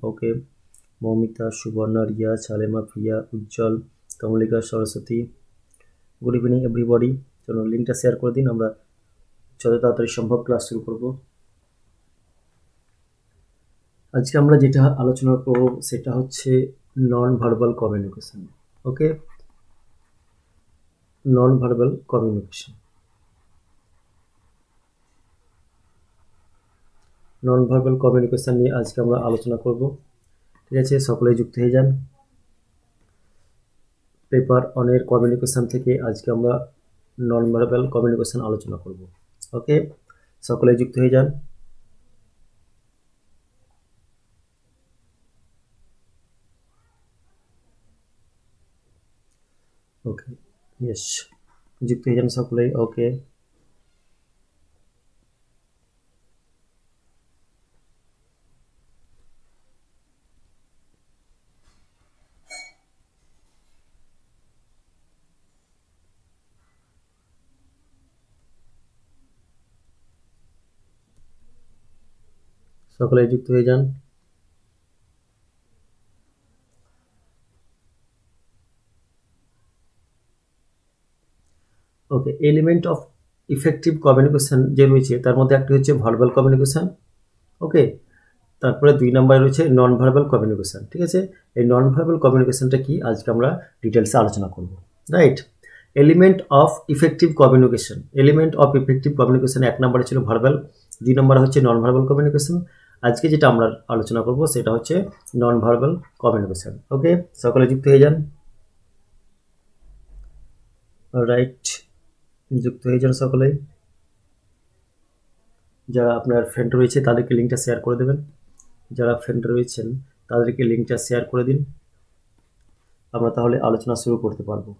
ওকে, Moumita, Subarna, Riya, Salema, Priya, Ujjwal, Kamalika, Saraswati, good evening everybody. চলো লিঙ্কটা share করে দিন, আমরা যত তাড়াতাড়ি সম্ভব ক্লাস শুরু করব। আজকে আমরা যেটা আলোচনা করব সেটা হচ্ছে non verbal communication. Okay, non verbal communication. Non verbal communication নিয়ে আজকে আমরা আলোচনা করব। ঠিক আছে, সকলেই যুক্ত হয়ে যান। পেপার অনের কমিউনিকেশন থেকে আজকে আমরা নন ভার্বাল কমিউনিকেশন আলোচনা করব। ওকে, সকলেই যুক্ত হয়ে যান। ওকে, ইয়েস, যুক্ত হয়ে যান সকলেই। ওকে, সকলেই যুক্ত হয়ে যান। ওকে, এলিমেন্ট অফ ইফেক্টিভ কমিউনিকেশন যে রয়েছে তার মধ্যে একটা হচ্ছে ভার্বাল কমিউনিকেশন। ওকে, তারপরে 2 নম্বরে রয়েছে নন ভার্বাল কমিউনিকেশন। ঠিক আছে, এই নন ভার্বাল কমিউনিকেশনটা কি আজকে আমরা ডিটেলসে আলোচনা করব। Right, element of effective communication. Element of effective communication 1 নম্বরে ছিল ভার্বাল, 2 নম্বরে হচ্ছে নন ভার্বাল কমিউনিকেশন। আজকে যেটা আমরা আলোচনা করব সেটা হচ্ছে নন ভার্বাল কমিউনিকেশন। ওকে, সকলে যুক্ত হয়ে যান। রাইট, যুক্ত হয়ে যান সকলেই। যারা আপনার ফ্রেন্ড রয়েছে তাদেরকে লিঙ্কটা শেয়ার করে দেবেন। যারা ফ্রেন্ড রয়েছেন তাদেরকে লিঙ্কটা শেয়ার করে দিন, আমরা তাহলে আলোচনা শুরু করতে পারবো।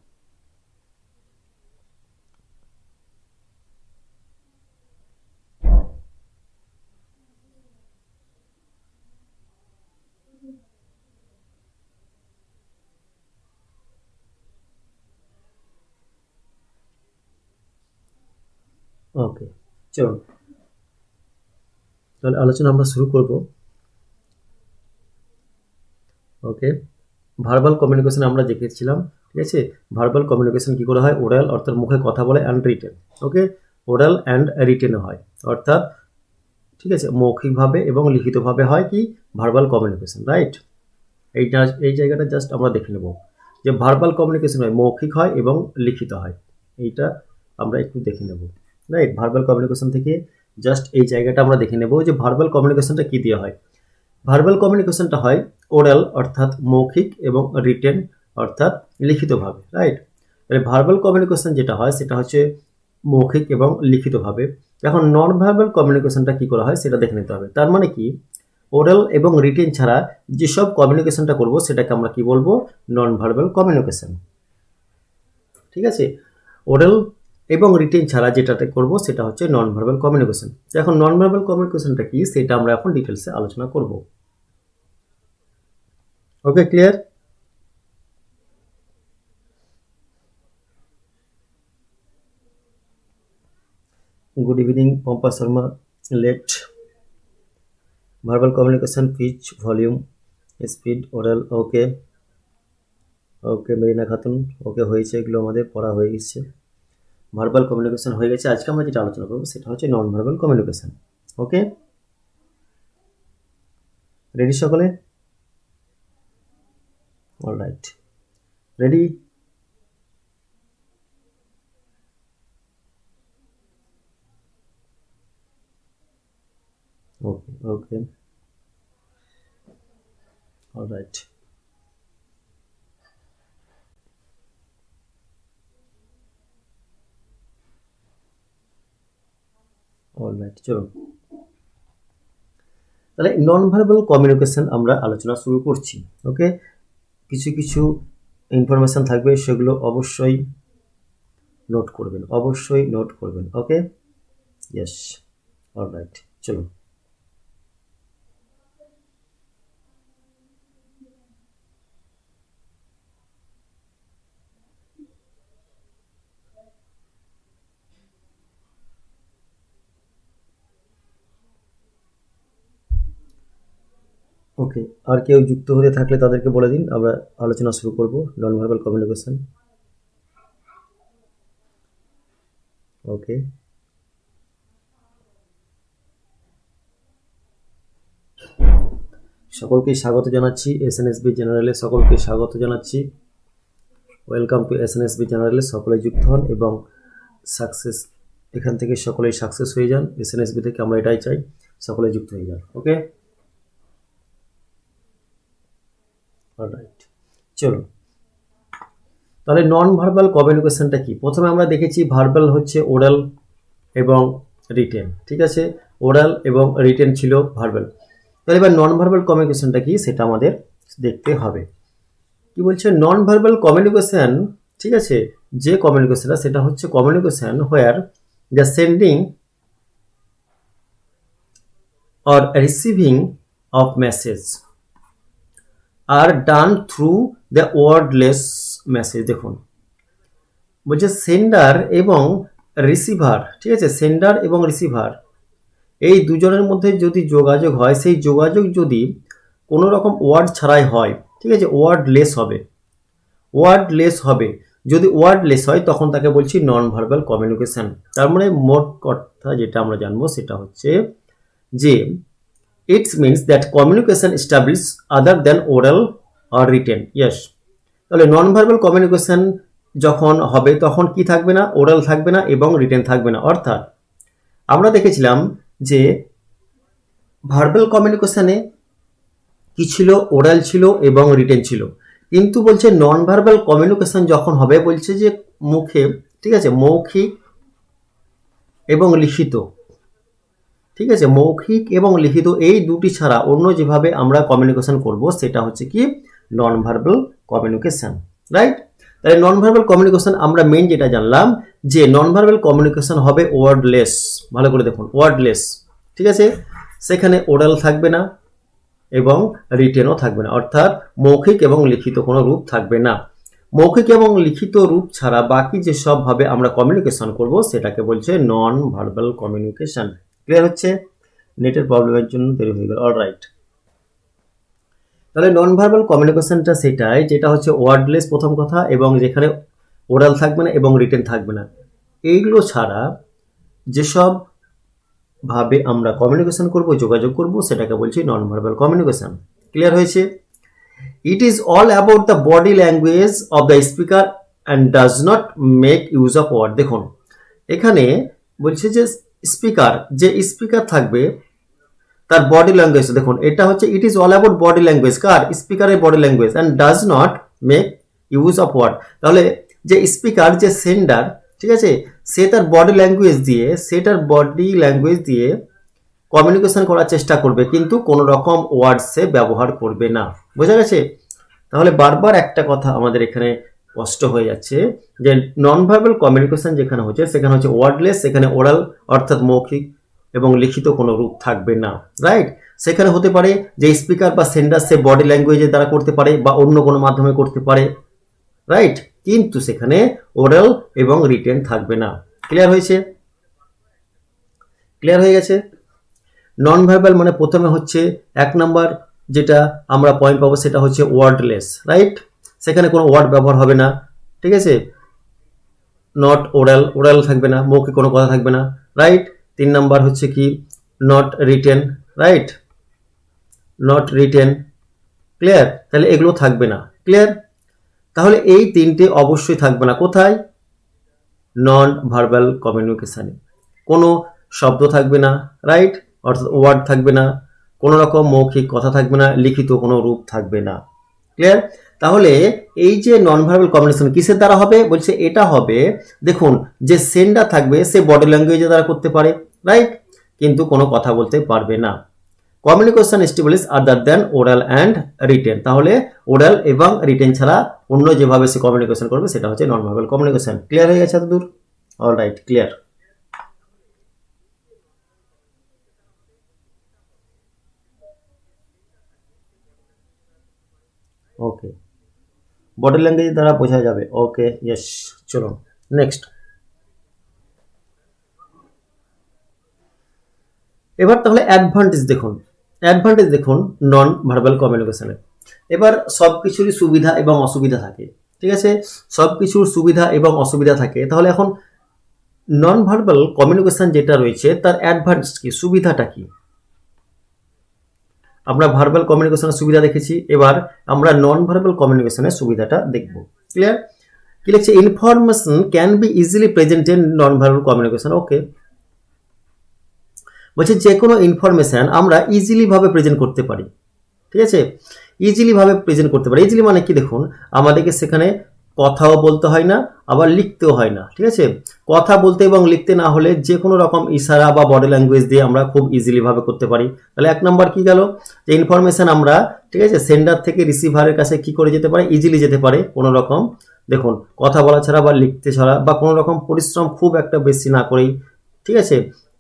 ওকে, চলুন তাহলে আলোচনা আমরা শুরু করব। ওকে, ভার্বাল কমিউনিকেশন আমরা দেখেছিলাম। ঠিক আছে, ভার্বাল কমিউনিকেশন কি করে হয়? ওরাল অর্থাৎ মুখে কথা বলে, and written. Okay, oral and written হয়, অর্থাৎ ঠিক আছে মৌখিকভাবে এবং লিখিতভাবে হয় কি ভার্বাল কমিউনিকেশন। রাইট, এই জায়গাটা জাস্ট আমরা দেখে নেব যে ভার্বাল কমিউনিকেশন হয় মৌখিক হয় এবং লিখিত হয়, এইটা আমরা একটু দেখে নেব। রাইট, ভার্বাল কমিউনিকেশন থেকে জাস্ট এই জায়গাটা আমরা দেখে নেব যে ভার্বাল কমিউনিকেশনটা কি দিয়ে হয়। ভার্বাল কমিউনিকেশনটা হয় ওরাল অর্থাৎ মৌখিক এবং রিটেন অর্থাৎ লিখিতভাবে। রাইট, তাহলে ভার্বাল কমিউনিকেশন যেটা হয় সেটা হচ্ছে মৌখিক এবং লিখিতভাবে। এখন নন ভার্বাল কমিউনিকেশনটা কি করা হয় সেটা দেখে নিতে হবে। তার মানে কি, ওরাল এবং রিটেন ছাড়া যেসব কমিউনিকেশনটা করব সেটাকে আমরা কি বলবো? নন ভার্বাল কমিউনিকেশন। ঠিক আছে, ওরাল এবং রিটেন ছাড়া যেটাতে করব সেটা হচ্ছে নন ভার্বাল কমিউনিকেশন। এখন নন ভার্বাল কমিউনিকেশনটা কি সেটা আমরা এখন ডিটেলসে আলোচনা করব। Okay, clear? Good evening Pampa Sharma, late. Verbal communication, pitch, volume, speed, oral. Okay, okay Marina Khatun, okay হয়েছে, এগুলো আমাদের পড়া হয়ে গেছে। ভার্বাল কমিউনিকেশন হয়ে গেছে। আজকে আমরা যেটা আলোচনা করবো সেটা হচ্ছে non verbal communication. Okay, ready সকলে? Alright, ready? Okay, okay, alright. Alright, চলুন তাহলে নন ভার্বাল কমিউনিকেশন আমরা আলোচনা শুরু করছি। ওকে, কিছু কিছু ইনফরমেশন থাকবে সেগুলো অবশ্যই নোট করবেন, অবশ্যই নোট করবেন। ওকে, ইয়েস, অলরাইট, চলুন। ওকে, আর কেউ যুক্ত হতে থাকলে তাদেরকে বলে দিন, আমরা আলোচনা শুরু করব নন ভার্বাল কমিউনিকেশন। ওকে, সকলকে স্বাগত জানাচ্ছি এসএনএসবি জেনারেলে, সকলকে স্বাগত জানাচ্ছি। ওয়েলকাম টু এসএনএসবি জেনারেলে, সকলে যুক্ত হন এবং সাকসেস, এখান থেকে সকলেই সাকসেস হয়ে যান। এসএনএসবি থেকে আমরা এটাই চাই, সকলে যুক্ত হয়ে যান। ওকে, অলরাইট, চলো তাহলে নন ভার্বাল কমিউনিকেশনটা কি। প্রথমে আমরা দেখেছি ভার্বাল হচ্ছে ওরাল এবং রিটেন, ঠিক আছে, ওরাল এবং রিটেন ছিল ভার্বাল। তাহলে এবার নন ভার্বাল কমিউনিকেশনটা কি সেটা আমাদের দেখতে হবে। কি বলছে নন ভার্বাল কমিউনিকেশন, ঠিক আছে, যে কমিউনিকেশনটা সেটা হচ্ছে communication where the sending or receiving of message are done through the wordless message. দেখুন বলছে সেন্ডার এবং রিসিভার, ঠিক আছে, সেন্ডার এবং রিসিভার এই দুজনের মধ্যে যদি যোগাযোগ হয়, সেই যোগাযোগ যদি কোনো রকম ওয়ার্ড ছাড়াই হয়, ঠিক আছে, ওয়ার্ডলেস হবে, ওয়ার্ডলেস হবে। যদি ওয়ার্ডলেস হয় তখন তাকে বলছি নন ভার্বাল কমিউনিকেশন। তার মানে মোট কথা যেটা আমরা জানবো সেটা হচ্ছে যে it's means that communication establish other than oral or written. Yes, তাহলে নন ভার্বাল কমিউনিকেশন যখন হবে তখন কি থাকবে না, ওরাল থাকবে না এবং রিটেন থাকবে না। অর্থাৎ আমরা দেখেছিলাম যে ভার্বাল কমিউনিকেশনে কি ছিল, ওরাল ছিল এবং রিটেন ছিল, কিন্তু বলছে নন ভার্বাল কমিউনিকেশন যখন হবে বলছে যে মুখে, ঠিক আছে, মৌখিক এবং লিখিত, ঠিক আছে, মৌখিক এবং লিখিত এই দুটি ছাড়া অন্য যেভাবে আমরা কমিউনিকেশন করব সেটা হচ্ছে কি নন ভার্বাল কমিউনিকেশন, রাইট। তাহলে নন ভার্বাল কমিউনিকেশন আমরা মেইন যেটা জানলাম যে নন ভার্বাল কমিউনিকেশন হবে ওয়ার্ডলেস। ভালো করে দেখুন, ওয়ার্ডলেস, ঠিক আছে, সেখানে ওরাল থাকবে না এবং রিটেনও থাকবে না, অর্থাৎ মৌখিক এবং লিখিত কোনো রূপ থাকবে না। মৌখিক এবং লিখিত রূপ ছাড়া বাকি যে সবভাবে আমরা কমিউনিকেশন করব সেটাকে বলছে নন ভার্বাল কমিউনিকেশন। ক্লিয়ার হচ্ছে? নেটের প্রবলেমের জন্য দেরি হয়ে গেল। অলরাইট, তাহলে নন ভার্বাল কমিউনিকেশনটা সেটাই যেটা হচ্ছে ওয়ার্ডলেস প্রথম কথা, এবং যেখানে ওরাল থাকবে না এবং রিটেন থাকবে না। এইগুলো ছাড়া যেসব ভাবে আমরা কমিউনিকেশন করব, যোগাযোগ করব, সেটাকে বলছি নন ভার্বাল কমিউনিকেশন। ক্লিয়ার হয়েছে? It is all about the body language of the speaker and does not make use of word. দেখুন এখানে বলছে যে স্পিকার, যে স্পিকার থাকবে তার বডি ল্যাঙ্গুয়েজ, দেখুন এটা হচ্ছে it is all about body language, কার, স্পিকারের body language, and does not make use of word. তাহলে যে স্পিকার, যে সেন্ডার, ঠিক আছে, সে তার বডি ল্যাঙ্গুয়েজ দিয়ে, সেটার বডি ল্যাঙ্গুয়েজ দিয়ে কমিউনিকেশন করার চেষ্টা করবে, কিন্তু কোনো রকম ওয়ার্ড সে ব্যবহার করবে না। বোঝা গেছে? তাহলে বারবার একটা কথা আমাদের এখানে স্পষ্ট হয়ে যাচ্ছে যে নন ভার্বাল কমিউনিকেশন যেখানে হচ্ছে সেখানে হচ্ছে ওয়ার্ডলেস, সেখানে ওরাল অর্থাৎ মৌখিক এবং লিখিত কোনো রূপ থাকবে না, রাইট। সেখানে হতে পারে যে স্পিকার বা সেন্ডার সে বডি ল্যাঙ্গুয়েজের দ্বারা করতে পারে বা অন্য কোনো মাধ্যমে করতে পারে, রাইট, কিন্তু সেখানে ওরাল এবং রিটেন থাকবে না। ক্লিয়ার হয়েছে? ক্লিয়ার হয়ে গেছে? নন ভার্বাল মানে প্রথমে হচ্ছে এক নাম্বার যেটা আমরা পয়েন্ট পাবো সেটা হচ্ছে ওয়ার্ডলেস, রাইট, সেখানে কোনো ওয়ার্ড ব্যবহার হবে না, ঠিক আছে, নট ওরাল, ওরাল থাকবে না, মৌখিক কোনো কথা থাকবে না, রাইট। 3 নাম্বার হচ্ছে কি not written, right, not written. Clear? তাহলে এগুলো থাকবে না। ক্লিয়ার? তাহলে এই তিনটে অবশ্যই থাকবে না কোথায়? নন ভার্বাল কমিউনিকেশনে। কোনো শব্দ থাকবে না, রাইট, অর্থাৎ ওয়ার্ড থাকবে না, কোনো রকম মৌখিক কথা থাকবে না, লিখিত কোনো রূপ থাকবে না। ক্লিয়ার? তাহলে এই যে নন ভার্বাল কমিউনিকেশন কিসের দ্বারা হবে? বলছে এটা হবে, দেখুন যে সেন্ডার থাকবে সে বডি ল্যাঙ্গুয়েজের দ্বারা করতে পারে, রাইট, কিন্তু কোনো কথা বলতে পারবে না। Communication establish other than oral and written. তাহলে ওরাল এবং রিটেন ছাড়া অন্য যেভাবে সে কমিউনিকেশন করবে সেটা হচ্ছে নন ভার্বাল কমিউনিকেশন। ক্লিয়ার হয়ে গেছে এতদূর? Alright, clear. Okay, body language দ্বারা বোঝা যাবে। ওকে, ইয়েস, চলো নেক্সট। এবার তাহলে অ্যাডভান্টেজ দেখুন, অ্যাডভান্টেজ দেখুন নন ভার্বাল কমিউনিকেশনের। এবার সব কিছুরই সুবিধা এবং অসুবিধা থাকে, ঠিক আছে, সব কিছুর সুবিধা এবং অসুবিধা থাকে। তাহলে এখন নন ভার্বাল কমিউনিকেশন যেটা রয়েছে তার অ্যাডভান্টেজ কি, সুবিধাটা কি? আমরা ভার্বাল কমিউনিকেশনের সুবিধা দেখেছি, এবার আমরা নন ভার্বাল কমিউনিকেশনের সুবিধাটা দেখব। ক্লিয়ার? কি লিখছে, information can be easily present in non verbal communication. Okay, বলছে যে কোনো ইনফরমেশন আমরা ইজিলি ভাবে প্রেজেন্ট করতে পারি, ঠিক আছে, ইজিলি ভাবে প্রেজেন্ট করতে পারি। ইজিলি মানে কি, দেখুন আমাদেরকে সেখানে কথাও বলতে হয় না, আবার লিখতেও হয় না, ঠিক আছে। কথা বলতে এবং লিখতে না হলে যে কোনো রকম ইশারা বা বডি ল্যাঙ্গুয়েজ দিয়ে আমরা খুব ইজিলি ভাবে করতে পারি। তাহলে এক নম্বর কি গেল, যে ইনফরমেশন আমরা, ঠিক আছে, সেন্ডার থেকে রিসিভারের কাছে কি করে যেতে পারে, ইজিলি যেতে পারে, কোনো রকম দেখুন কথা বলা ছাড়া বা লিখতে ছাড়া বা কোনো রকম পরিশ্রম খুব একটা বেশি না করেই, ঠিক আছে।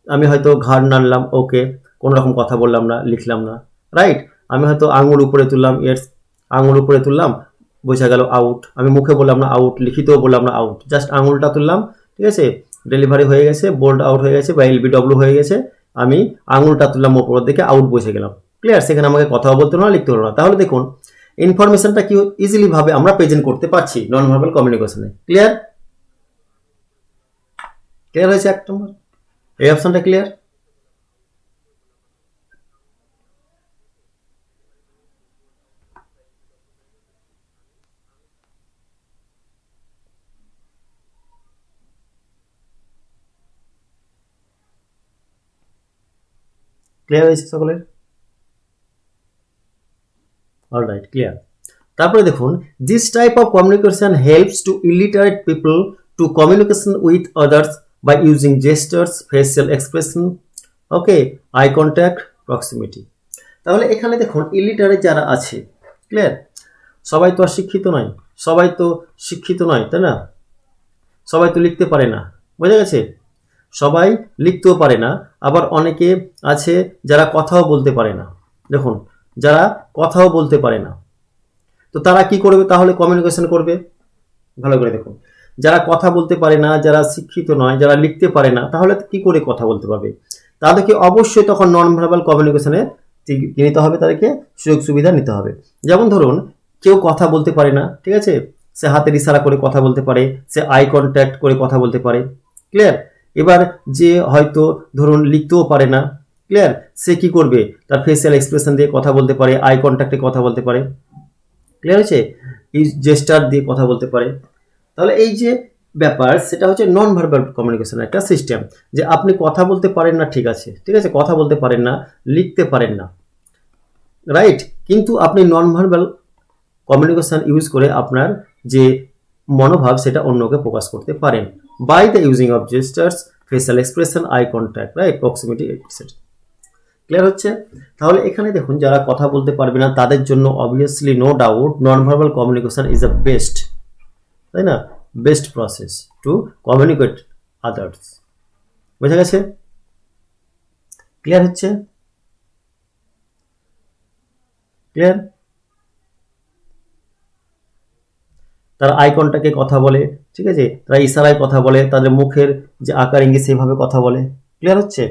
আমি হয়তো ঘাড় নাড়লাম, ওকে, কোনো রকম কথা বললাম না, লিখলাম না, রাইট। আমি হয়তো আঙুল উপরে তুললাম, ইয়েস, আঙুল উপরে তুললাম, বোঝা গেল আউট। আমি মুখে বললাম না আউট, লিখিতেও বললাম না আউট, জাস্ট আঙুলটা তুললাম, ঠিক আছে, ডেলিভারি হয়ে গেছে, বোল্ড আউট হয়ে গেছে বা এলবিডব্লিউ হয়ে গেছে, আমি আঙুলটা তুললাম উপরের দিকে, আউট বসে গেলাম। ক্লিয়ার? সেখানে আমাকে কথাও বলতে হলো না, লিখতে হলো না। তাহলে দেখুন ইনফরমেশনটা কি ইজিলি ভাবে আমরা প্রেজেন্ট করতে পারছি নন ভার্বাল কমিউনিকেশনে। ক্লিয়ার? ক্লিয়ার হয়েছে এক নম্বর, এই অপশনটা ক্লিয়ার? ক্লিয়ার হয়েছে সকলের? Alright, clear. তারপরে দেখুন, this type of communication helps to illiterate people to communication with others by using gestures, facial expression, okay, eye contact, proximity. তাহলে এখানে দেখুন ইলিটারেট যারা আছে, ক্লিয়ার, সবাই তো আর শিক্ষিত নয়, সবাই তো শিক্ষিত নয়, তাই না, সবাই তো লিখতে পারে না, বোঝা গেছে, সবাই লিখতেও পারে না, আবার অনেকে আছে যারা কথাও বলতে পারে না। দেখুন যারা কথাও বলতে পারে না, তো তারা কি করবে তাহলে কমিউনিকেশন করবে? ভালো করে দেখুন, যারা কথা বলতে পারে না, যারা শিক্ষিত নয়, যারা লিখতে পারে না, তাহলে কি করে কথা বলতে পারবে? তাদেরকে অবশ্যই তখন নন ভার্বাল কমিউনিকেশনে নিতে হবে, তাদেরকে সুযোগ সুবিধা নিতে হবে। যেমন ধরুন কেউ কথা বলতে পারে না, ঠিক আছে, সে হাতের ইশারা করে কথা বলতে পারে, সে আই কন্ট্যাক্ট করে কথা বলতে পারে। ক্লিয়ার? এবার যে হয়তো ধরুন লিখতেও পারে না, ক্লিয়ার, সে কি করবে, তার ফেসিয়াল এক্সপ্রেশন দিয়ে কথা বলতে পারে, আই কন্ট্যাক্টে কথা বলতে পারে। ক্লিয়ার হয়েছে? এই জেস্টার দিয়ে কথা বলতে পারে। তাহলে এই যে ব্যাপার, সেটা হচ্ছে নন ভার্বাল কমিউনিকেশন একটা সিস্টেম, যে আপনি কথা বলতে পারেন না, ঠিক আছে, ঠিক আছে, কথা বলতে পারেন না, লিখতে পারেন না, রাইট, কিন্তু আপনি নন ভার্বাল কমিউনিকেশন ইউজ করে আপনার যে মনোভাব সেটা অন্যকে প্রকাশ করতে পারেন by the using of gestures, facial expression, eye contact, right, proximity, etcetera. Clear হচ্ছে? তাহলে এখানে দেখুন যারা কথা বলতে পারবে না তাদের জন্য obviously no doubt non verbal communication is the best, তাই না, best process to communicate others. বোঝা গেছে? ক্লিয়ার হচ্ছে? ক্লিয়ার? তারা আই কন্ট্যাক্টে কথা বলে, ঠিক আছে, তারা ইশারায় কথা বলে, তাদের মুখের যে আকার ইঙ্গিত সেভাবে কথা বলে। ক্লিয়ার হচ্ছে?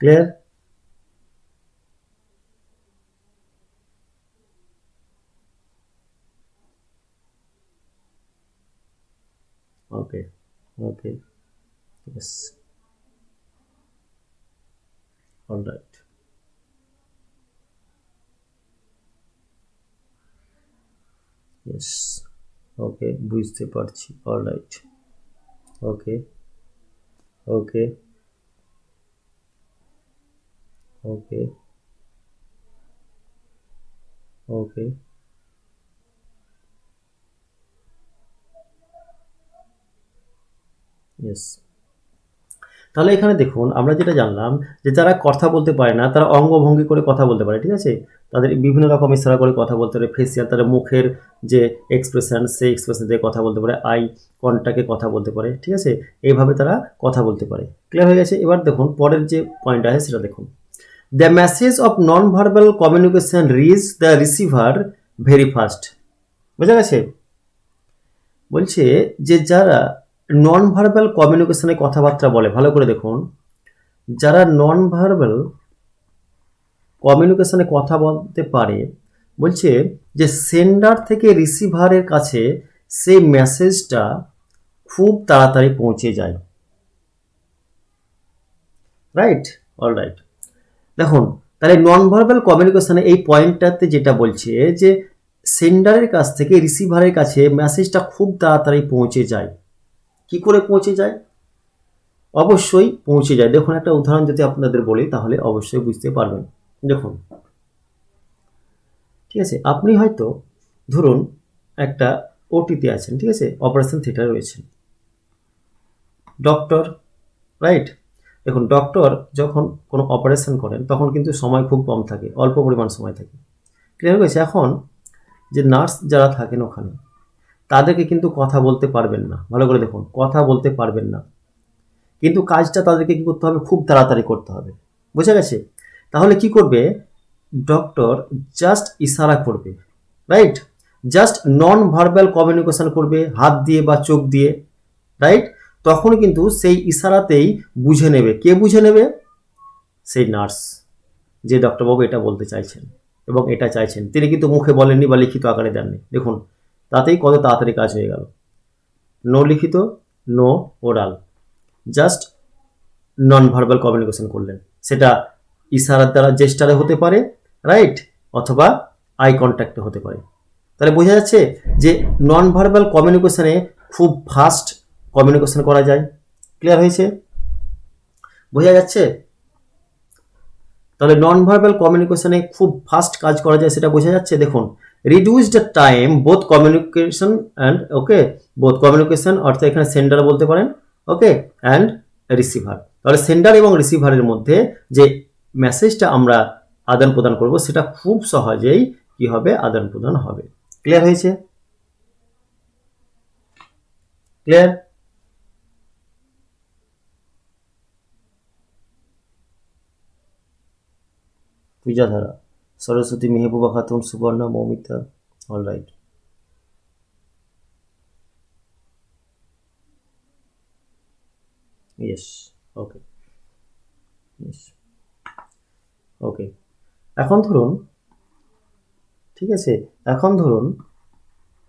ক্লিয়ার? ওকে, ওকে, yes, all right, yes, ওকে, বুঝতে পারছি, অল রাইট, ওকে, ওকে, ওকে, ওকে, ইয়েস। তাহলে এখানে দেখুন আমরা যেটা জানলাম, যে যারা কথা বলতে পারে না তারা অঙ্গভঙ্গি করে কথা বলতে পারে, ঠিক আছে, তাদের বিভিন্ন রকম ইশারা করে কথা বলতে পারে, ফেসিয়াল, তাদের মুখের যে এক্সপ্রেশন সেই এক্সপ্রেশন দিয়ে কথা বলতে পারে, আই কন্ট্যাক্টে কথা বলতে পারে, ঠিক আছে, এইভাবে তারা কথা বলতে পারে। ক্লিয়ার হয়ে গেছে? এবার দেখুন পরের যে পয়েন্ট আছে সেটা দেখুন, the message of non verbal communication reach the receiver very fast. বোঝা গেছে? বলছে যে যারা নন ভার্বাল কমিউনিকেশনে কথাবার্তা বলে, ভালো করে দেখুন, যারা নন ভার্বাল কমিউনিকেশনে কথা বলতে পারে, বলছে যে সেন্ডার থেকে রিসিভারের কাছে সেই মেসেজটা খুব তাড়াতাড়ি পৌঁছে যায়। Right, all right. দেখুন, তাহলে নন ভার্বাল কমিউনিকেশনে এই পয়েন্টটাতে যেটা বলছে যে সেন্ডারের কাছ থেকে রিসিভারের কাছে মেসেজটা খুব তাড়াতাড়ি পৌঁছে যায়। কি করে পৌঁছে যায়? অবশ্যই পৌঁছে যায়। দেখুন, একটা উদাহরণ যদি আপনাদের বলি তাহলে অবশ্যই বুঝতে পারবেন। দেখুন, ঠিক আছে, আপনি হয়তো ধরুন একটা ওটিতে আছেন, ঠিক আছে, অপারেশন থিয়েটারে রয়েছেন, ডক্টর, রাইট। দেখুন, ডক্টর যখন কোনো অপারেশন করেন তখন কিন্তু সময় খুব কম থাকে, অল্প পরিমাণ সময় থাকে, ক্লিয়ার হয়েছে? এখন যে নার্স যারা থাকেন ওখানে তাদেরকে কিন্তু কথা বলতে পারবেন না, ভালো করে দেখুন, কথা বলতে পারবেন না, কিন্তু কাজটা তাদেরকে কি করতে হবে? খুব তাড়াতাড়ি করতে হবে, বুঝা গেছে? তাহলে কি করবে ডক্টর? জাস্ট ইশারা করবে, right, just non verbal communication করবে হাত দিয়ে বা চোখ দিয়ে, রাইট। তখন কিন্তু সেই ইশারাতেই বুঝে নেবে। কে বুঝে নেবে? সেই নার্স, যে ডক্টরবাবু এটা বলতে চাইছেন এবং এটা চাইছেন, তিনি কিন্তু মুখে বলেননি বা লিখিত আকারে দেননি। দেখুন, তাতেই কত তাড়াতাড়ি কাজ হয়ে গেল। নো লিখিত, no oral, just non verbal communication করলেন, সেটা ইশারার দ্বারা জেস্টারে হতে পারে, রাইট, অথবা আই কন্ট্যাক্টে হতে পারে। তাহলে বোঝা যাচ্ছে যে নন ভার্বাল কমিউনিকেশনে খুব ফাস্ট কমিউনিকেশন করা যায়। ক্লিয়ার হয়েছে? বোঝা যাচ্ছে? তাহলে নন ভার্বাল কমিউনিকেশনে খুব ফাস্ট কাজ করা যায়, সেটা বোঝা যাচ্ছে। দেখুন, reduce the time both communication and, okay, both communication অর্থাৎ এখানে সেন্ডার বলতে পারেন, ওকে, অ্যান্ড রিসিভার। তাহলে সেন্ডার এবং রিসিভারের মধ্যে যে মেসেজটা আমরা আদান প্রদান করব সেটা খুব সহজেই কি হবে? আদান প্রদান হবে। ক্লিয়ার হয়েছে? Clear? Pujadhara, Saraswati, Mehbooba Khatun, Suborna, Moumita, all right. Yes, okay, yes, okay. এখন ধরুন, ঠিক আছে, এখন ধরুন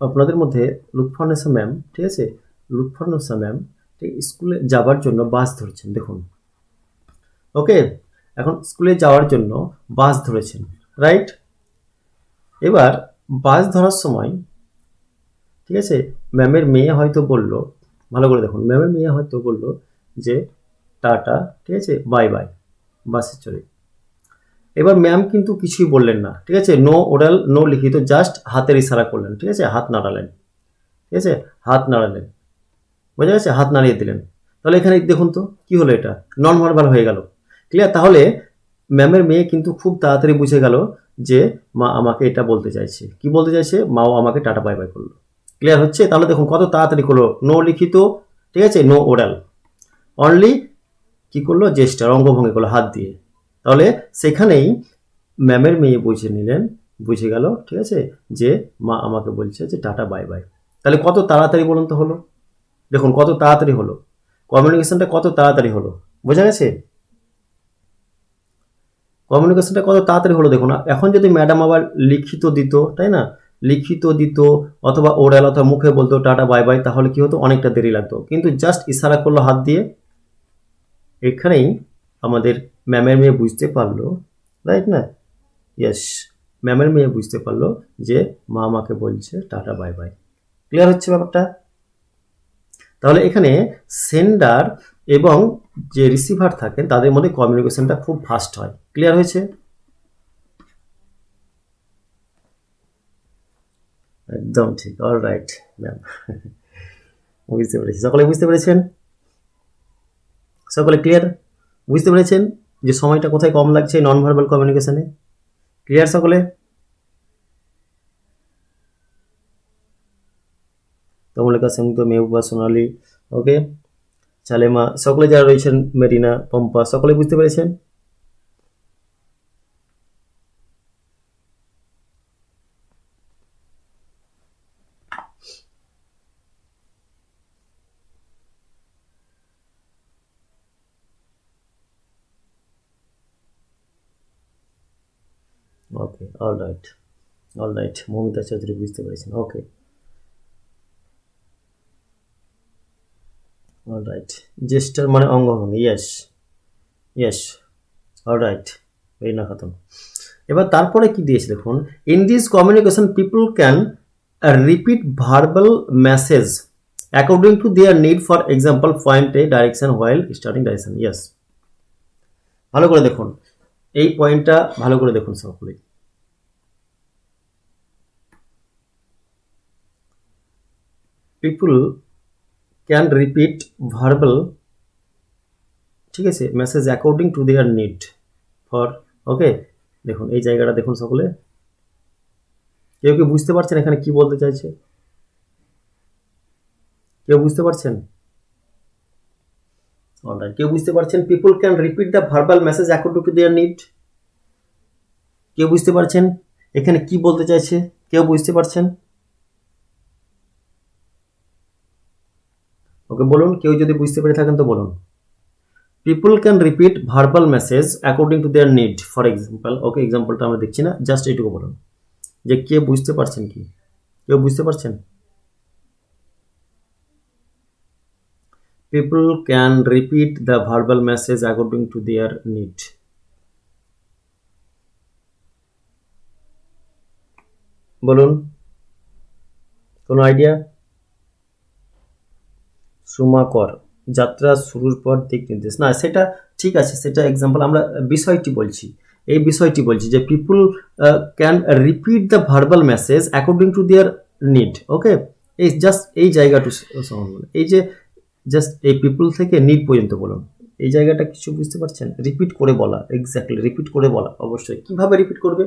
আপনাদের মধ্যে লুৎফান্নেসা ম্যাম, ঠিক আছে, লুৎফান্নেসা ম্যাম ঠিক স্কুলে যাবার জন্য বাস ধরেছেন, দেখুন, ওকে, এখন স্কুলে যাওয়ার জন্য বাস ধরেছেন, রাইট। এবার বাস ধরার সময়, ঠিক আছে, ম্যামের মেয়ে হয়তো বলল, ভালো করে দেখুন, ম্যামের মেয়ে হয়তো বলল যে টাটা, ঠিক আছে, বাই বাই, বাসে চড়ে। এবার ম্যাম কিন্তু কিছুই বললেন না, ঠিক আছে, নো ওরাল, নো লিখিত, জাস্ট হাতের ইশারা করলেন, ঠিক আছে, হাত নাড়ালেন, ঠিক আছে, হাত নাড়ালেন, বোঝা গেছে, হাত নাড়িয়ে দিলেন। তাহলে এখানে দেখুন তো কি হলো, এটা নন ভার্বাল হয়ে গেল। ক্লিয়ার? তাহলে ম্যামের মেয়ে কিন্তু খুব তাড়াতাড়ি বুঝে গেল যে মা আমাকে এটা বলতে চাইছে। কি বলতে চাইছে? মাও আমাকে টাটা বাই বাই করলো। ক্লিয়ার হচ্ছে? তাহলে দেখুন কত তাড়াতাড়ি করলো, নো লিখিত, ঠিক আছে, নো ওরাল, অনলি কি করলো? জেস্টার, অঙ্গভঙ্গি করলো হাত দিয়ে। তাহলে সেখানেই ম্যামের মেয়ে বুঝে নিলেন, বুঝে গেল, ঠিক আছে, যে মা আমাকে বলছে যে টাটা বাই বাই। তাহলে কত তাড়াতাড়ি বলুন তো হলো? দেখুন কত তাড়াতাড়ি হলো, কমিউনিকেশনটা কত তাড়াতাড়ি হলো, বোঝা গেছে? কমিউনিকেশনটা কত তাড়াতাড়ি হলো দেখুন। এখন যদি ম্যাডাম আবার লিখিত দিত, তাই না, লিখিত দিত অথবা ওরাল অথবা মুখে বলতো টাটা বাই বাই, তাহলে কি হতো? অনেকটা দেরি লাগতো। কিন্তু জাস্ট ইশারা করলো হাত দিয়ে, এখানেই আমাদের ম্যামের মেয়ে বুঝতে পারলো, রাইট না? ইয়েস, ম্যামের মেয়ে বুঝতে পারলো যে মা আমাকে বলছে টাটা বাই বাই। ক্লিয়ার হচ্ছে ব্যাপারটা? তাহলে এখানে সেন্ডার এবং যে রিসিভার থাকেন তাদের মধ্যে কমিউনিকেশনটা খুব ফাস্ট হয়। ক্লিয়ার হয়েছে? একদম ঠিক, অল রাইট ম্যাম, বুঝতে পেরেছি। সকলে বুঝতে পেরেছেন? সকলে ক্লিয়ার? বুঝতে পেরেছেন যে সময়টা কোথায় কম লাগছে নন ভার্বাল কমিউনিকেশনে? ক্লিয়ার সকলে? তমলিকা, সেমতো, মেহবুবা, সোনালি, ওকে, চালেমা, সকলে যারা রয়েছেন, মেরিনা, পম্পা, সকলে বুঝতে পেরেছেন? ওকে, অল রাইট, মমিতা চৌধুরী বুঝতে পেরেছেন। ওকে, অল রাইট, জেস্টার মানে অঙ্গভঙ্গি, ইয়েস, অল রাইট, রিনা খাতুন। এবার তারপরে কি দিয়েছে দেখুন, in this communication people can repeat verbal message according to their need, for example point A direction while starting direction. Yes, ভালো করে দেখুন, এই পয়েন্টটা ভালো করে দেখুন সকলেই। পিপল ক্যান রিপিট ভার্বাল, ঠিক আছে, message according to their need for, okay. দেখুন এই জায়গাটা দেখুন সকলে, কেউ কেউ বুঝতে পারছেন এখানে কি বলতে চাইছে? কেউ বুঝতে পারছেন? অলরাইট, কেউ বুঝতে পারছেন? People can repeat the verbal message according to their need. কেউ বুঝতে পারছেন এখানে কি বলতে চাইছে? কেউ বুঝতে পারছেন? ওকে বলুন, কেউ যদি বুঝতে পেরে থাকেন তো বলুন। People can repeat verbal message according to their need, for example. Okay, এক্সাম্পলটা আমরা দেখছি না, জাস্ট এইটুকু বলুন যে কে বুঝতে পারছেন, কি কেউ বুঝতে পারছেন? People can repeat the verbal message according to their need. বলুন, কোনো আইডিয়া? সুমাকর, যাত্রা শুরুর পর দিক নির্দেশ, না সেটা ঠিক আছে, সেটা এক্সাম্পল। আমরা বিষয়টি বলছি, এই বিষয়টি বলছি যে people can repeat the verbal message according to their need. Okay, এই জাস্ট এই জায়গাটু এই যে জাস্ট এই পিপল থেকে নিড পর্যন্ত বলুন, এই জায়গাটা কিছু বুঝতে পারছেন? রিপিট করে বলা, এক্স্যাক্টলি রিপিট করে বলা। অবশ্যই কিভাবে রিপিট করবে?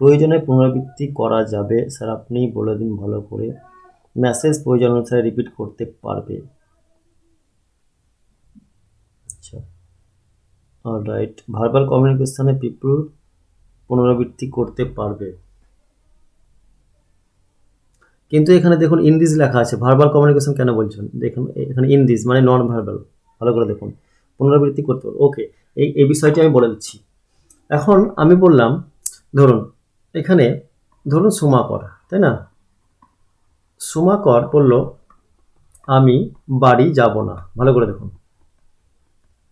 প্রয়োজনে পুনরাবৃত্তি করা যাবে। স্যার আপনি বলে দিন ভালো করে। মেসেজ প্রয়োজন অনুসারে রিপিট করতে পারবে। আচ্ছা, অলরাইট, ভার্বাল কমিউনিকেশনে পিপল পুনরাবৃত্তি করতে পারবে, কিন্তু এখানে দেখুন ইন দিস লেখা আছে। ভার্বাল কমিউনিকেশন কেন বলছেন? দেখুন এখানে ইন দিস মানে নন ভার্বাল। ভালো করে দেখুন, পুনরাবৃত্তি করতে পারবে। ওকে, এই বিষয়টি আমি বলে দিচ্ছি। এখন আমি বললাম, ধরুন এখানে ধরুন সুমাকর, তাই না? সুমাকর বলল আমি বাড়ি যাব না। ভালো করে দেখুন,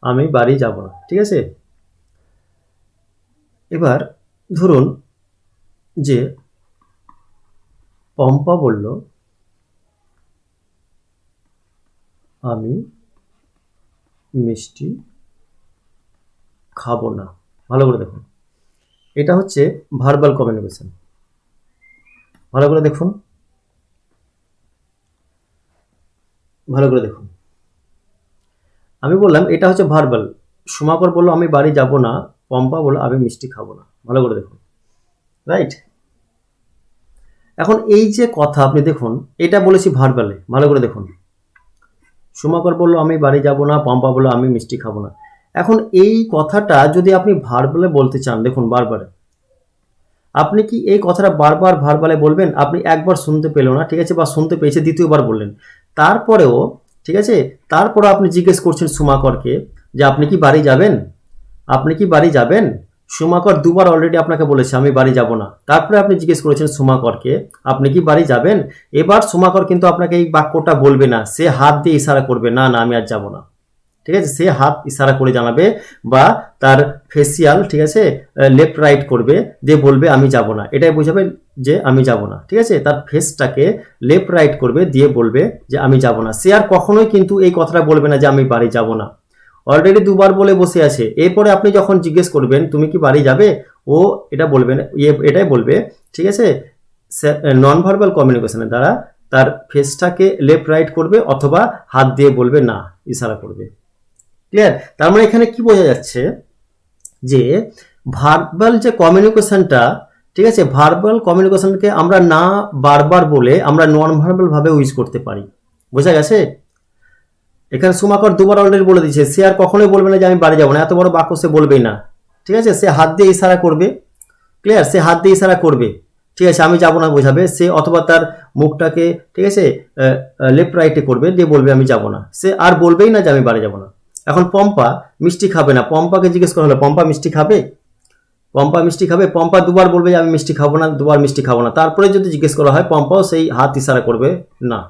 আমি বাড়ি যাব না, ঠিক আছে। এবার ধরুন যে পম্পা বলল আমি মিষ্টি খাবো না। ভালো করে দেখুন, এটা হচ্ছে ভার্বাল কমিউনিকেশন। ভালো করে দেখুন, ভালো করে দেখুন, আমি বললাম এটা হচ্ছে ভার্বাল। সুমাকর বললো আমি বাড়ি যাব না, পম্পা বললো আমি মিষ্টি খাবো না। ভালো করে দেখুন, রাইট। এখন এই যে কথা আপনি দেখুন, এটা বলেছি ভার্বালে। ভালো করে দেখুন, সুমাকর বললো আমি বাড়ি যাব না, পম্পা বললো আমি মিষ্টি খাবো না। এখন এই কথাটা যদি আপনি ভার্বালে বলতে চান, দেখুন বারবার, আপনি কি এই কথাটা বারবার ভার্বালে বলবেন? আপনি একবার শুনতে পেল না, ঠিক আছে, বা শুনতে পেয়েছে, দ্বিতীয়বার বললেন, তারপরেও ঠিক আছে, তারপরে আপনি জিজ্ঞেস করছেন সুমাকরকে যে আপনি কি বাড়ি যাবেন, আপনি কি বাড়ি যাবেন। সুমাকর দুবার অলরেডি আপনাকে বলেছে আমি বাড়ি যাব না, তারপরে আপনি জিজ্ঞেস করেছেন সুমাকরকে আপনি কি বাড়ি যাবেন। এবার সুমাকর কিন্তু আপনাকে এই বাক্যটা বলবে না, সে হাত দিয়ে ইশারা করবে, না না আমি আর যাব না, ঠিক আছে। সে হাত ইশারা করে জানাবে বা তার ফেসিয়াল, ঠিক আছে, লেফট রাইট করবে, দিয়ে বলবে আমি যাব না, এটাই বোঝাবে যে আমি যাব না, ঠিক আছে। তার ফেসটাকে লেফট রাইট করবে, দিয়ে বলবে যে আমি যাব না। সে আর কখনোই কিন্তু এই কথাটা বলবে না যে আমি বাড়ি যাব না, অলরেডি দুবার বলে বসে আছে। এরপরে আপনি যখন জিজ্ঞেস করবেন তুমি কি বাড়ি যাবে, ও এটা বলবে না, এটাই বলবে, ঠিক আছে, নন ভার্বাল কমিউনিকেশনের দ্বারা তার ফেসটাকে লেফট রাইট করবে অথবা হাত দিয়ে বলবে না, ইশারা করবে। ক্লিয়ার? তার মানে এখানে কি বোঝা যাচ্ছে যে ভার্বাল যে কমিউনিকেশনটা, ঠিক আছে, ভার্বাল কমিউনিকেশনকে আমরা না বারবার বলে আমরা নন ভার্বাল ভাবে ইউজ করতে পারি। বোঝা গেছে? এখানে সুমাকর দুবার অলরেডি বলে দিয়েছে, সে আর কখনোই বলবে না যে আমি বাড়ি যাবো না, এত বড় বাক্য সে বলবেই না, ঠিক আছে। সে হাত দিয়ে ইশারা করবে, ক্লিয়ার, সে হাত দিয়ে ইশারা করবে, ঠিক আছে, আমি যাব না বোঝাবে সে, অথবা তার মুখটাকে ঠিক আছে লেফট রাইটে করবে, দিয়ে বলবে আমি যাব না, সে আর বলবেই না যে আমি বাড়ি যাব না। এখন পম্পা মিষ্টি খাবে না, পম্পাকে জিজ্ঞেস করা হলো পম্পা মিষ্টি খাবে, পম্পা মিষ্টি খাবে, পম্পা দুবার বলবে যে আমি মিষ্টি খাবো না, দুবার মিষ্টি খাবো না। তারপরে যদি জিজ্ঞেস করা হয় পম্পাও সেই হাত ইশারা করবে না,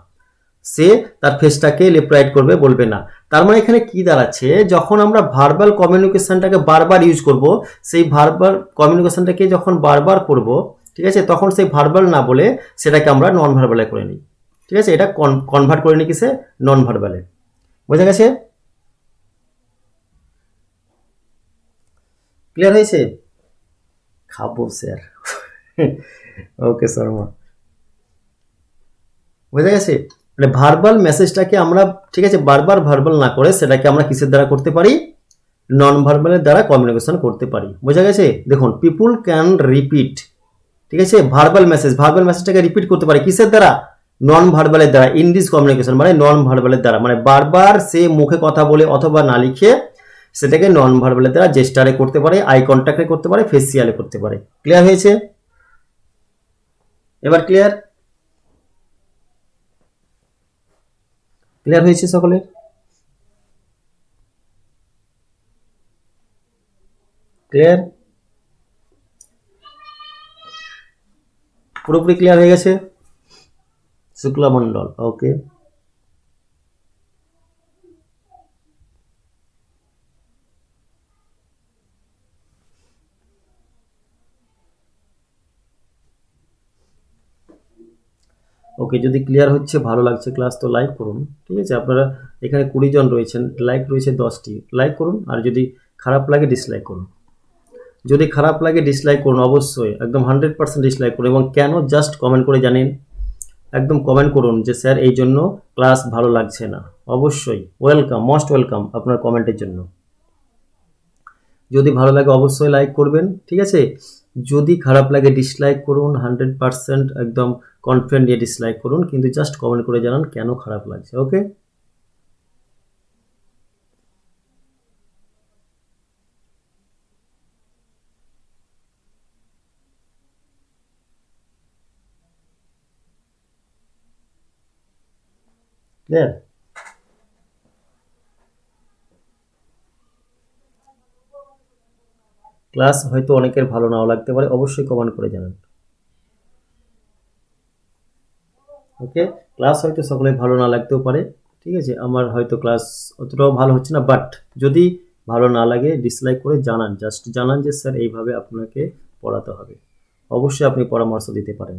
সে তার ফেসটাকে লেফট রাইট করবে, বলবে না। তার মানে এখানে কি দাঁড়াচ্ছে, যখন আমরা ভার্বাল কমিউনিকেশনটাকে বারবার ইউজ করব, সেই ভার্বাল কমিউনিকেশনটাকে যখন বারবার করব, ঠিক আছে, তখন সেই ভার্বাল না বলে সেটাকে আমরা নন ভার্বালে করে নিই। ঠিক আছে, এটা কনভার্ট করে নিই কিসে, নন ভার্বালে। বোঝা গেছে? ক্লিয়ার হয়েছে? খাবো স্যার। ওকে শর্মা, বোঝা গেছে? মানে ভার্বাল মেসেজটাকে আমরা ঠিক আছে বারবার ভার্বাল না করে সেটাকে আমরা কিসের দ্বারা করতে পারি, নন ভার্বালের দ্বারা কমিউনিকেশন করতে পারি। বোঝা গেছে? দেখুন পিপুল ক্যান রিপিট, ঠিক আছে, ভার্বাল মেসেজটাকে রিপিট করতে পারে কিসের দ্বারা, নন ভার্বালের দ্বারা, ইন দিস কমিউনিকেশন মানে নন ভার্বালের দ্বারা, মানে বারবার সে মুখে কথা বলে অথবা না লিখে সেটাকে নন ভার্বালের দ্বারা জেস্টারে করতে পারে, আই কন্ট্যাক্টে করতে পারে, ফেসিয়ালে করতে পারে। ক্লিয়ার হয়েছে? এবার ক্লিয়ার? ক্লিয়ার হয়েছে সকলের? ক্লিয়ার? পুরোপুরি ক্লিয়ার হয়ে গেছে? শুক্লা মন্ডল, ওকে। ওকে, যদি ক্লিয়ার হচ্ছে, ভালো লাগছে ক্লাস, তো লাইক করুন। ঠিক আছে, আপনারা এখানে 20 জন রয়েছেন, লাইক রয়েছে 10টি, লাইক করুন। আর যদি খারাপ লাগে ডিসলাইক করুন, যদি খারাপ লাগে ডিসলাইক করুন, অবশ্যই একদম 100% ডিসলাইক করুন। এবং কেন জাস্ট কমেন্ট করে জানেন, একদম কমেন্ট করুন যে স্যার এই জন্য ক্লাস ভালো লাগছে না। অবশ্যই ওয়েলকাম, মোস্ট ওয়েলকাম আপনার কমেন্টের জন্য। যদি ভালো লাগে অবশ্যই লাইক করবেন, ঠিক আছে। যদি খারাপ লাগে ডিসলাইক করুন, 100% একদম কনফিডেন্ট নিয়ে ডিসলাইক করুন, কিন্তু জাস্ট কমেন্ট করে জানান কেন খারাপ লাগছে। ওকে, ক্লিয়ার? ক্লাস হয়তো অনেকের ভালো নাও লাগতে পারে, অবশ্যই কমেন্ট করে জানান। ওকে, ক্লাস হয়তো সকলের ভালো না লাগতেও পারে, ঠিক আছে, আমার হয়তো ক্লাস অতটাও ভালো হচ্ছে না, বাট যদি ভালো না লাগে ডিসলাইক করে জানান, জাস্ট জানান যে স্যার এইভাবে আপনাকে পড়াতে হবে, অবশ্যই আপনি পরামর্শ দিতে পারেন।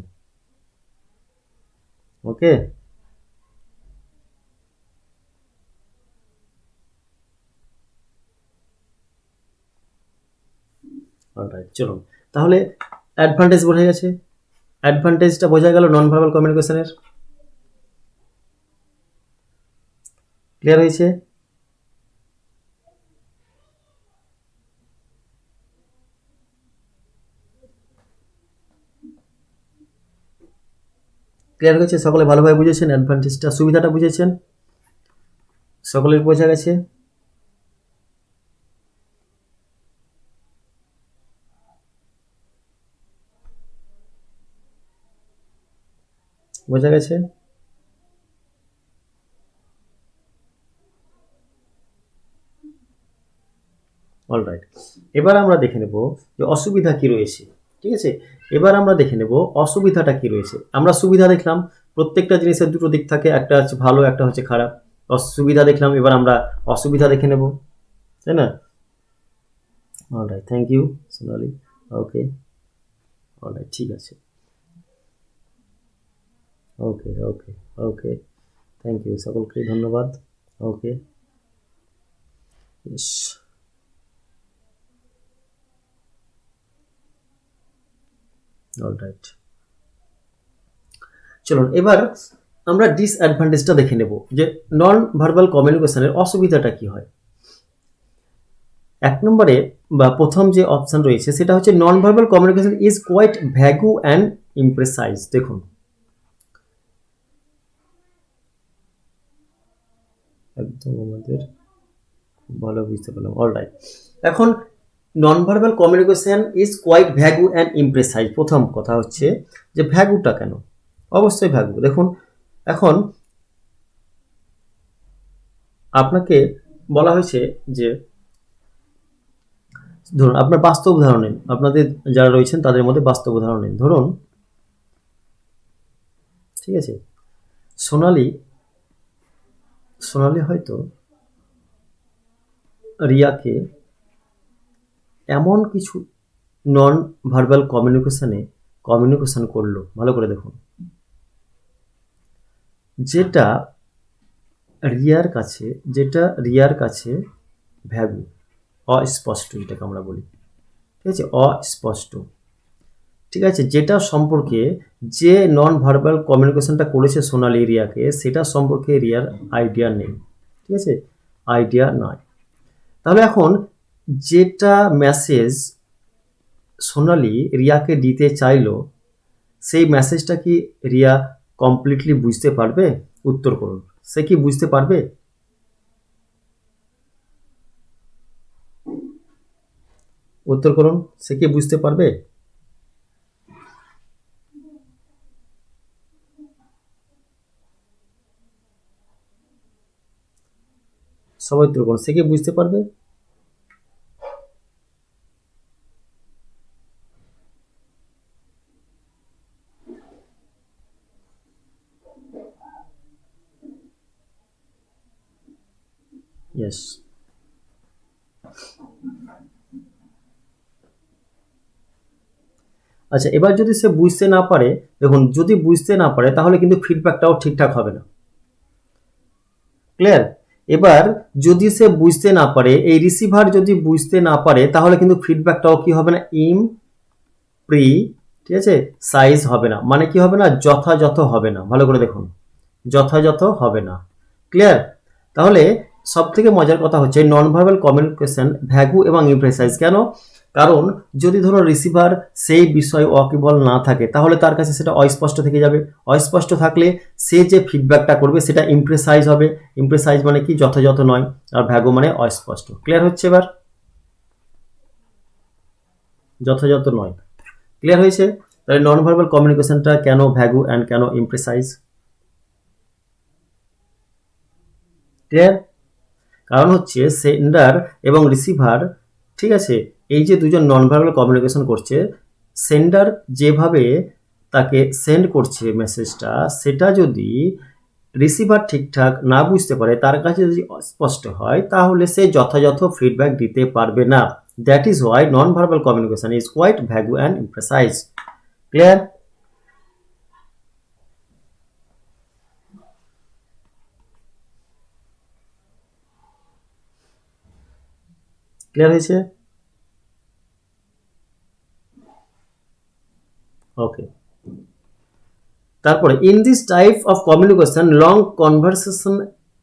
ওকে, অলরাইট, চলুন তাহলে অ্যাডভান্টেজ বোঝা গেছে, অ্যাডভান্টেজটা বোঝা গেল নন ভার্বাল কমিউনিকেশনের। ক্লিয়ার হয়েছে? ক্লিয়ার হয়েছে? সকলে ভালোভাবে বুঝেছেন অ্যাডভান্টেজটা, সুবিধাটা বুঝেছেন? সকলের বোঝা গেছে? বোঝা গেছে? অলরাইট, এবার আমরা দেখে নেব যে অসুবিধা কি রয়েছে। ঠিক আছে, এবার আমরা দেখে নেব অসুবিধাটা কি রয়েছে। আমরা সুবিধা দেখলাম, প্রত্যেকটা জিনিসের দুটো দিক থাকে, একটা হচ্ছে ভালো, একটা হচ্ছে খারাপ। অসুবিধা দেখলাম, এবার আমরা অসুবিধা দেখে নেব, তাই না? Alright, thank you Sonali. Okay, alright, ঠিক আছে। ওকে ওকে ওকে, থ্যাংক ইউ, সকলকে ধন্যবাদ। ওকে, ইস, অলরাইট, চলুন এবার আমরা ডিসঅ্যাডভান্টেজটা দেখে নেব যে নন ভার্বাল কমিউনিকেশনের অসুবিধাটা কি হয়। এক নম্বরে বা প্রথম যে অপশন রয়েছে সেটা হচ্ছে non verbal communication is quite vague and imprecise. দেখুন একদম আমাদের ভালো বুঝতে পারলাম। অলরাইট, এখন non verbal communication is quite vague and imprecise. প্রথম কথা হচ্ছে যে ভ্যাগুটা কেন, অবশ্যই ভ্যাগু। দেখুন এখন আপনাকে বলা হয়েছে যে ধরুন আপনার বাস্তব উদাহরণ নিন, আপনাদের যারা রয়েছেন তাদের মধ্যে বাস্তব উদাহরণ নিন। ধরুন ঠিক আছে, সোনালি হয়তো রিয়াকে এমন কিছু নন ভার্বাল কমিউনিকেশন করলো, ভালো করে দেখুন, যেটা রিয়ার কাছে ভ্যাগু, অস্পষ্ট, যেটাকে আমরা বলি, ঠিক আছে, অস্পষ্ট। ঠিক আছে, যেটা সম্পর্কে যে নন ভার্বাল কমিউনিকেশনটা করেছে সোনালি রিয়াকে, সেটা সম্পর্কে রিয়ার আইডিয়া নেই। ঠিক আছে, আইডিয়া নয়। তাহলে এখন যেটা মেসেজ সোনালি রিয়াকে দিতে চাইলো, সেই মেসেজটা কি রিয়া কমপ্লিটলি বুঝতে পারবে? উত্তর করুন, সে কি বুঝতে পারবে? উত্তর করুন, সে কি বুঝতে পারবে? সবাই উত্তর করুন, সে কি বুঝতে পারবে? ইয়েস। আচ্ছা, এবার যদি সে বুঝতে না পারে, দেখুন যদি বুঝতে না পারে তাহলে কিন্তু ফিডব্যাকটাও ঠিকঠাক হবে না। ক্লিয়ার? এবার যদি সে বুঝতে না পারে, এই রিসিভার যদি বুঝতে না পারে, তাহলে কিন্তু ফিডব্যাকটাও কি হবে না, ঠিক আছে, সাইজ হবে না। মানে কি হবে না, যথাযথ হবে না। ভালো করে দেখুন, যথাযথ হবে না। ক্লিয়ার? তাহলে সব থেকে মজার কথা হচ্ছে নন ভার্বাল কমিউনিকেশন ভ্যাগু এবং ইমপ্রেসাইজ কেন? কারণ যদি ধরো রিসিভার সেই বিষয় ওয়াকিবল না থাকে, তাহলে তার কাছে সেটা অস্পষ্ট থেকে যাবে। অস্পষ্ট থাকলে সে যে ফিডব্যাকটা করবে সেটা ইমপ্রেসাইজ হবে। ইমপ্রেসাইজ মানে কি, যথাযথ নয়। আর ভ্যাগু মানে অস্পষ্ট। ক্লিয়ার হচ্ছে? এবার যথাযথ নয়। ক্লিয়ার হয়েছে? তাহলে নন ভার্বাল কমিউনিকেশনটা কেন ভ্যাগু অ্যান্ড কেন ইমপ্রেসাইজ? ক্লিয়ার? কারণ হচ্ছে সেন্ডার এবং রিসিভার, ঠিক আছে, এই যে দুজন নন ভার্বাল কমিউনিকেশন করছে, সেন্ডার যেভাবে তাকে সেন্ড করছে মেসেজটা, সেটা যদি রিসিভার ঠিকঠাক না বুঝতে পারে, তার কাছে যদি অস্পষ্ট হয়, তাহলে সে যথাযথ ফিডব্যাক দিতে পারবে না। That is why non verbal communication is quite vague and imprecise. Clear? Clear হয়েছে? ওকে। তারপরে in this type of communication long conversation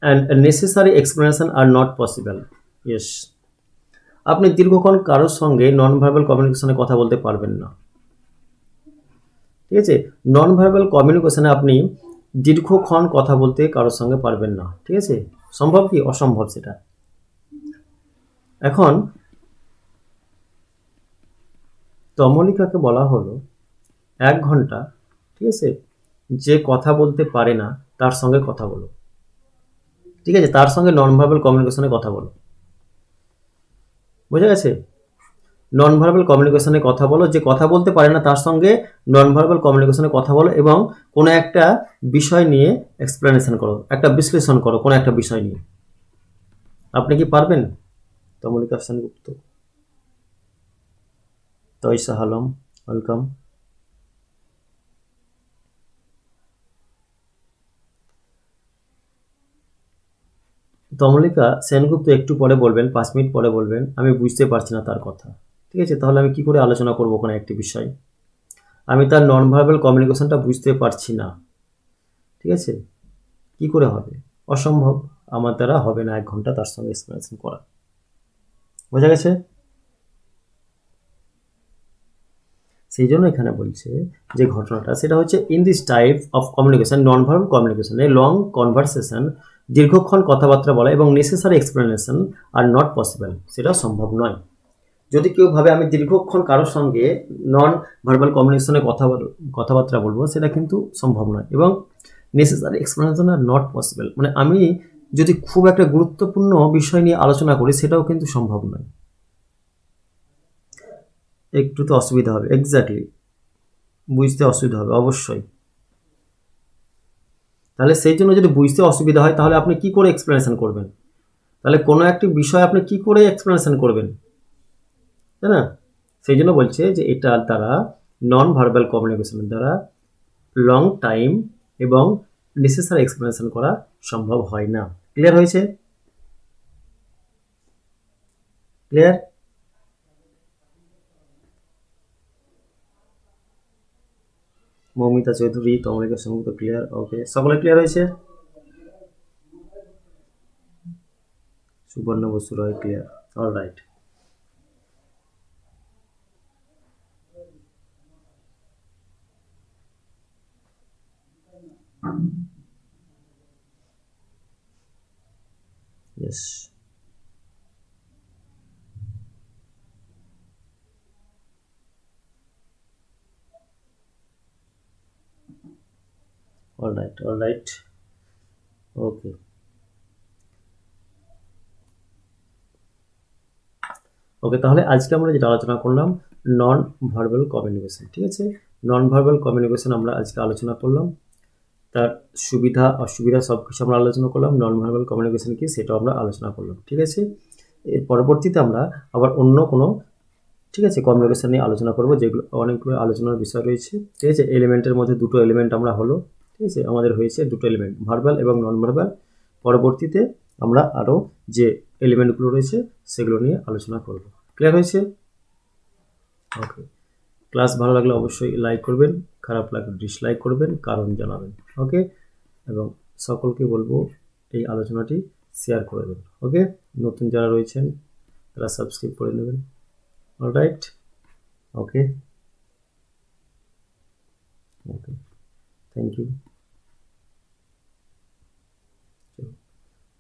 and necessary explanation are not possible. Yes, আপনি দীর্ঘক্ষণ কারোর সঙ্গে নন ভার্বাল কমিউনিকেশনে কথা বলতে পারবেন না। ঠিক আছে, নন ভার্বাল কমিউনিকেশনে আপনি দীর্ঘক্ষণ কথা বলতে কারোর সঙ্গে পারবেন না। ঠিক আছে, সম্ভব কি? অসম্ভব সেটা। এখন তমলিকাকে বলা হলো 1 ঘন্টা, ঠিক আছে, যে কথা বলতে পারে না তার সঙ্গে কথা বলো। ঠিক আছে, তার সঙ্গে নন ভার্বাল কমিউনিকেশনে কথা বলো। বোঝা গেছে? নন ভার্বাল কমিউনিকেশনে কথা বলো, যে কথা বলতে পারে না তার সঙ্গে নন ভার্বাল কমিউনিকেশনে কথা বলো, এবং কোনো একটা বিষয় নিয়ে এক্সপ্লেনেশন করো, একটা বিশ্লেষণ করো কোনো একটা বিষয় নিয়ে। আপনি কি পারবেন? তমলিকা সেনগুপ্ত, তৈসা আলম, ওয়েলকাম। তমলিকা সেনগুপ্ত একটু পরে বলবেন, 5 মিনিট পরে বলবেন, আমি বুঝতে পারছি না তার কথা। ঠিক আছে, তাহলে আমি কি করে আলোচনা করবো কোনো একটি বিষয়? আমি তার নন ভার্বাল কমিউনিকেশনটা বুঝতে পারছি না। ঠিক আছে, কি করে হবে? অসম্ভব, আমার দ্বারা হবে না 1 ঘন্টা তার সঙ্গে এক্সপ্লেনেশন করা। বোঝা গেছে? সেই জন্য এখানে বলছে যে ঘটনাটা, সেটা হচ্ছে in this type of communication, non verbal কমিউনিকেশনে লং কনভারসেশন, দীর্ঘক্ষণ কথাবার্তা বলা এবং necessary explanation are not possible, সেটা সম্ভব নয়। যদি কেউ ভাবে আমি দীর্ঘক্ষণ কারোর সঙ্গে নন ভার্বাল কমিউনিকেশনে কথাবার্তা বলবো, সেটা কিন্তু সম্ভব নয়, এবং necessary explanation are not possible, মানে আমি যদি খুব একটা গুরুত্বপূর্ণ বিষয় নিয়ে আলোচনা করি সেটাও কিন্তু সম্ভব নয়, একটু তো অসুবিধা হবে, এক্স্যাক্টলি বুঝতে অসুবিধা হবে অবশ্যই। তাহলে সেই জন্য যদি বুঝতে অসুবিধা হয় তাহলে আপনি কি করে এক্সপ্লেনেশন করবেন, তাহলে কোনো একটি বিষয় আপনি কি করে এক্সপ্লেনেশন করবেন, তাই না? সেই জন্য বলছে যে এটার দ্বারা নন ভার্বাল কমিউনিকেশনের দ্বারা লং টাইম এবং নেসেসারি এক্সপ্লেনেশন করা সম্ভব হয় না। ক্লিয়ার হয়েছে? ক্লিয়ার? মৌমিতা চৌধুরী, তমলিকা সংযুক্ত, ক্লিয়ার? ওকে, সকলে ক্লিয়ার হয়েছে? Suborno Basu Roy, clear? All right. Yes. All right, all right. Okay. Okay, তাহলে আজকে আমরা যেটা আলোচনা করলাম নন ভার্বাল কমিউনিকেশন, ঠিক আছে? নন ভার্বাল কমিউনিকেশন আমরা আজকে আলোচনা করলাম, তার সুবিধা অসুবিধা সব কিছু আমরা আলোচনা করলাম। নন ভার্বাল কমিউনিকেশন কি সেটাও আমরা আলোচনা করলাম, ঠিক আছে? এর পরবর্তীতে আমরা আবার অন্য কোনো, ঠিক আছে, কমিউনিকেশন নিয়ে আলোচনা করব, যেগুলো অনেকগুলো আলোচনার বিষয় রয়েছে, ঠিক আছে? এলিমেন্টের মধ্যে দুটো এলিমেন্ট আমরা হলো, ঠিক আছে, আমাদের হয়েছে দুটো এলিমেন্ট, ভার্বাল এবং নন ভার্বাল। পরবর্তীতে আমরা আরও যে এলিমেন্টগুলো রয়েছে সেগুলো নিয়ে আলোচনা করব। ক্লিয়ার হয়েছে? ওকে, ক্লাস ভালো লাগলে অবশ্যই লাইক করবেন, খারাপ লাগলে ডিসলাইক করবেন, কারণ জানাবেন। ওকে, এবং সকলকে বলবো এই আলোচনাটি শেয়ার করে দেবেন। ওকে, নতুন যারা রয়েছেন তারা সাবস্ক্রাইব করে নেবেন। Alright, okay, thank you.